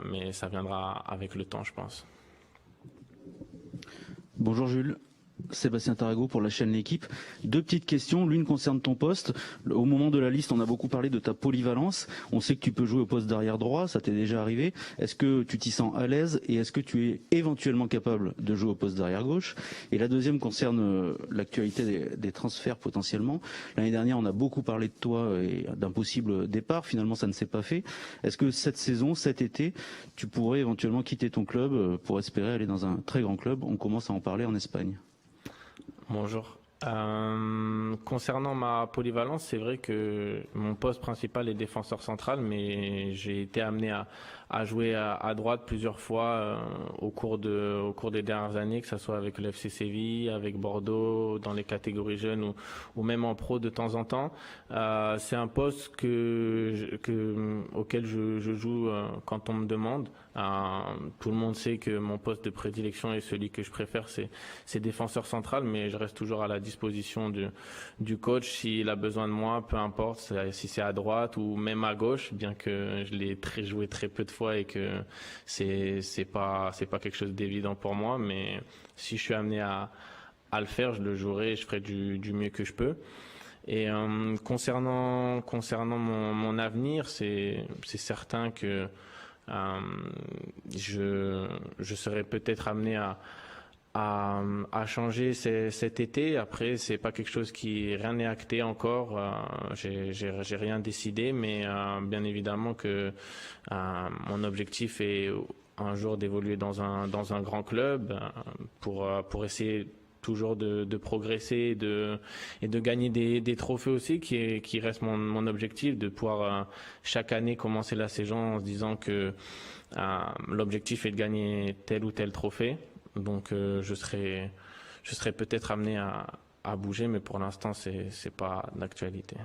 mais ça viendra avec le temps, je pense. Bonjour Jules. Sébastien Tarago pour la chaîne L'Équipe. Deux petites questions. L'une concerne ton poste. Au moment de la liste, on a beaucoup parlé de ta polyvalence. On sait que tu peux jouer au poste d'arrière droit, ça t'est déjà arrivé. Est-ce que tu t'y sens à l'aise et est-ce que tu es éventuellement capable de jouer au poste d'arrière gauche? Et la deuxième concerne l'actualité des transferts potentiellement. L'année dernière, on a beaucoup parlé de toi et d'un possible départ. Finalement, ça ne s'est pas fait. Est-ce que cette saison, cet été, tu pourrais éventuellement quitter ton club pour espérer aller dans un très grand club? On commence à en parler en Espagne. Bonjour. Concernant ma polyvalence, c'est vrai que mon poste principal est défenseur central, mais j'ai été amené à jouer à droite plusieurs fois au cours des dernières années, que ce soit avec le FC Séville, avec Bordeaux, dans les catégories jeunes ou même en pro de temps en temps. C'est un poste auquel je joue quand on me demande. Tout le monde sait que mon poste de prédilection et celui que je préfère, c'est défenseur central, mais je reste toujours à la disposition du coach s'il a besoin de moi, peu importe si c'est à droite ou même à gauche, bien que je l'ai joué très peu de fois et que c'est pas quelque chose d'évident pour moi, mais si je suis amené à le faire, je le jouerai et je ferai du mieux que je peux. Et concernant mon avenir, c'est certain que je serai peut-être amené à changer cet été. Après, c'est pas quelque chose rien n'est acté encore. J'ai rien décidé, mais bien évidemment que mon objectif est un jour d'évoluer dans un grand club pour essayer toujours de progresser et de gagner des trophées aussi, qui reste mon objectif, de pouvoir chaque année commencer la saison en se disant que l'objectif est de gagner tel ou tel trophée. Donc je serai peut-être amené à bouger, mais pour l'instant c'est pas d'actualité.